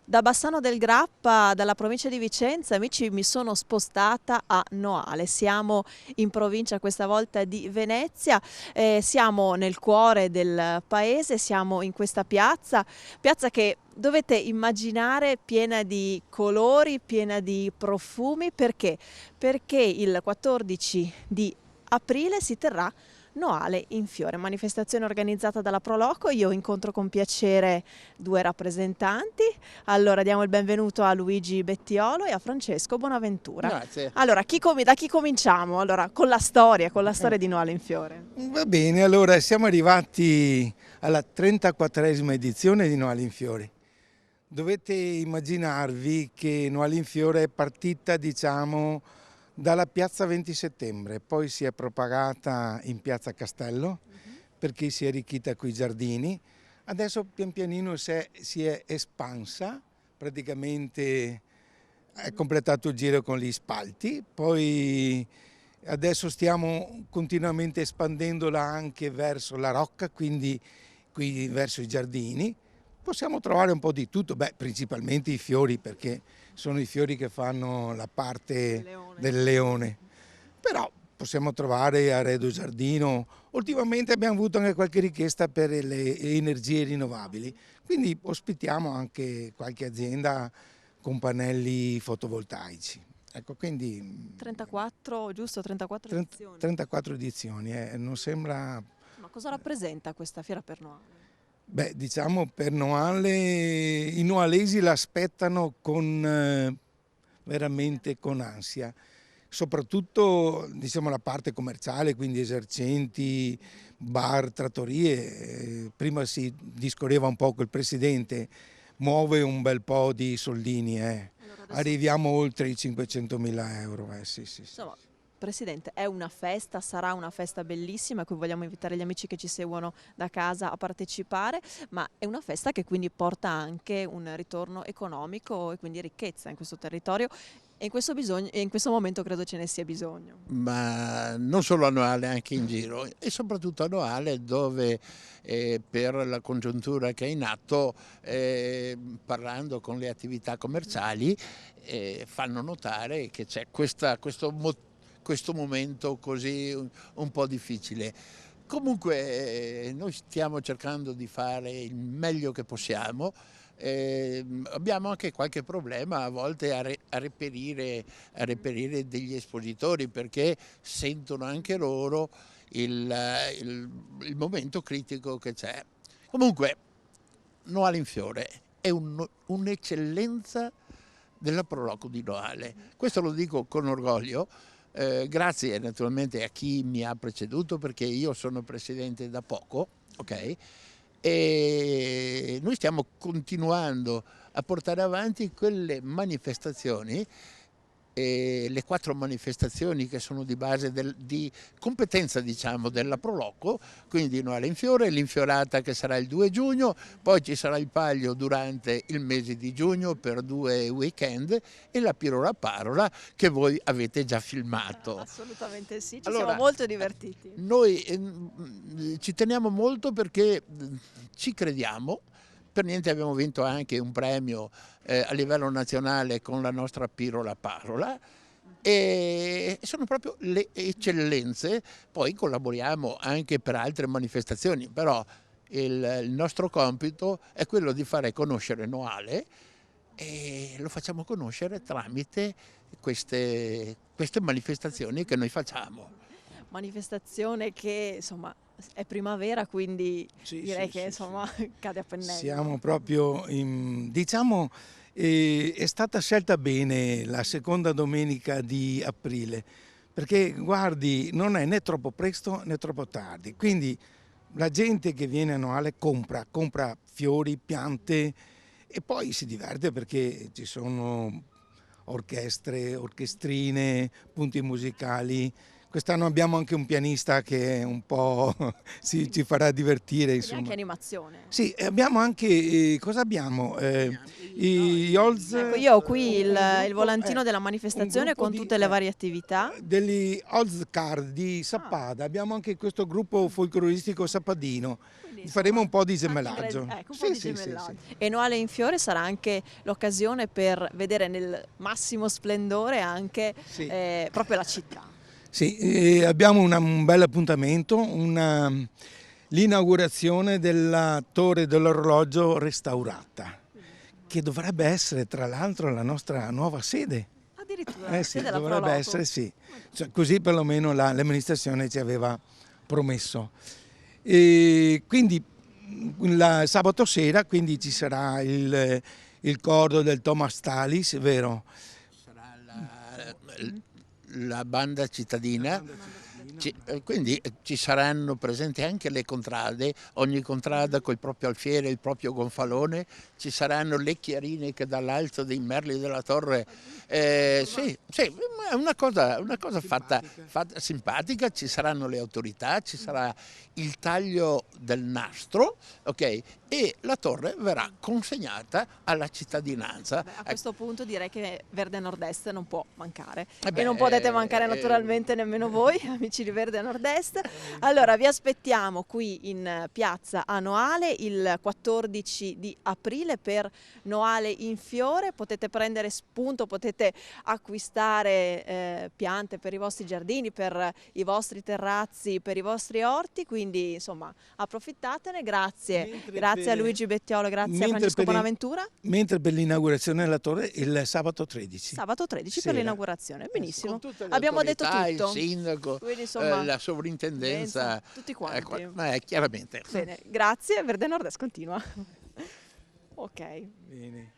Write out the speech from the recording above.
Da Bassano del Grappa, dalla provincia di Vicenza, amici, mi sono spostata a Noale. Siamo in provincia questa volta di Venezia, siamo nel cuore del paese, siamo in questa piazza che dovete immaginare piena di colori, piena di profumi. Perché? Perché il 14 di aprile si terrà Noale in Fiore, manifestazione organizzata dalla Proloco. Io incontro con piacere due rappresentanti. Allora diamo il benvenuto a Luigi Bettiolo e a Francesco Bonaventura. Grazie. Allora, da chi cominciamo? Allora, con la storia di Noale in Fiore. Va bene, allora siamo arrivati alla 34esima edizione di Noale in Fiori. Dovete immaginarvi che Noale in Fiore è partita, diciamo, dalla piazza 20 settembre, poi si è propagata in piazza Castello perché si è arricchita coi giardini. Adesso pian pianino si è espansa, praticamente è completato il giro con gli spalti, poi adesso stiamo continuamente espandendola anche verso la Rocca, quindi qui verso i giardini. Possiamo trovare un po' di tutto, principalmente i fiori, perché sono i fiori che fanno la parte del leone. Però possiamo trovare arredo giardino. Ultimamente abbiamo avuto anche qualche richiesta per le energie rinnovabili, quindi ospitiamo anche qualche azienda con pannelli fotovoltaici. Ecco, quindi 34, giusto? 34 edizioni. 34 edizioni, non sembra. Ma cosa rappresenta questa fiera per Noale? Diciamo per Noale, i noalesi l'aspettano veramente con ansia, soprattutto diciamo la parte commerciale, quindi esercenti, bar, trattorie. Prima si discorreva un po' che il presidente muove un bel po' di soldini, Allora arriviamo oltre i 500.000 euro. Sì, sì, sì. insomma, Presidente, è una festa, sarà una festa bellissima a cui vogliamo invitare gli amici che ci seguono da casa a partecipare, ma è una festa che quindi porta anche un ritorno economico e quindi ricchezza in questo territorio e in questo momento credo ce ne sia bisogno. Ma non solo annuale, anche in giro e soprattutto annuale dove per la congiuntura che è in atto, parlando con le attività commerciali, fanno notare che c'è questo momento così un po' difficile. Comunque noi stiamo cercando di fare il meglio che possiamo. Abbiamo anche qualche problema a volte a reperire degli espositori, perché sentono anche loro il momento critico che c'è. Comunque Noale in Fiore è un'eccellenza della Proloco di Noale, questo lo dico con orgoglio. Grazie naturalmente a chi mi ha preceduto, perché io sono presidente da poco, ok? E noi stiamo continuando a portare avanti quelle manifestazioni, le 4 manifestazioni che sono di base di competenza, diciamo, della Proloco, quindi Noale in Fiore, l'infiorata che sarà il 2 giugno, poi ci sarà il Palio durante il mese di giugno per 2 weekend e la Pirola Parola che voi avete già filmato. Assolutamente sì, ci Allora, siamo molto divertiti. Noi ci teniamo molto perché ci crediamo. Per niente abbiamo vinto anche un premio a livello nazionale con la nostra Pirola Parola, e sono proprio le eccellenze. Poi collaboriamo anche per altre manifestazioni, però il nostro compito è quello di fare conoscere Noale, e lo facciamo conoscere tramite queste manifestazioni che noi facciamo. Manifestazione che insomma è primavera, quindi Sì, direi sì, che sì, insomma sì. cade a pennello. Siamo proprio diciamo, è stata scelta bene la seconda domenica di aprile, perché guardi, non è né troppo presto né troppo tardi, quindi la gente che viene a Noale compra fiori, piante e poi si diverte perché ci sono orchestre, orchestrine, punti musicali. Quest'anno abbiamo anche un pianista che un po' ci farà divertire, Quindi anche insomma. animazione. Sì, e abbiamo anche, cosa abbiamo? I Holz, Ecco, io ho qui il gruppo, volantino della un manifestazione gruppo con tutte le varie attività. degli Holzkar di Sappada. Abbiamo anche questo gruppo folcloristico sappadino. Quindi, Faremo insomma, un po' di tanti gemellaggio. ecco, un po' di Sì, sì, gemellaggio. sì. E Noale in Fiore sarà anche l'occasione per vedere nel massimo splendore anche Sì. proprio la città. Sì, abbiamo un bel appuntamento, l'inaugurazione della torre dell'orologio restaurata, che dovrebbe essere tra l'altro la nostra nuova sede. Addirittura Sì, sede della dovrebbe Proloco. essere, sì. Cioè, così perlomeno l'amministrazione ci aveva promesso. E quindi sabato sera quindi ci sarà il coro del Thomas Tallis, vero? Sarà la banda cittadina. Quindi ci saranno presenti anche le contrade, ogni contrada col proprio alfiere, il proprio gonfalone, ci saranno le chiarine che dall'alto dei merli della torre, sì, è una cosa fatta simpatica, ci saranno le autorità, ci sarà il taglio del nastro, ok? E la torre verrà consegnata alla cittadinanza. Beh, a questo punto direi che Verde Nord-Est non può mancare Beh, e non potete mancare naturalmente nemmeno voi, amici di Verde Nord-Est. Allora vi aspettiamo qui in piazza a Noale il 14 di aprile per Noale in Fiore. Potete prendere spunto, potete acquistare piante per i vostri giardini, per i vostri terrazzi, per i vostri orti, quindi insomma approfittatene. Grazie a Luigi Bettiolo, grazie a Francesco Bonaventura. Mentre per l'inaugurazione della torre il sabato 13. Sabato 13 per sera. l'inaugurazione, benissimo. Con tutte le Abbiamo detto autorità, tutto. il sindaco, Quindi, insomma, la sovrintendenza, tutti quanti. chiaramente. Bene, grazie, Verde Nord-Est continua. Ok. Bene.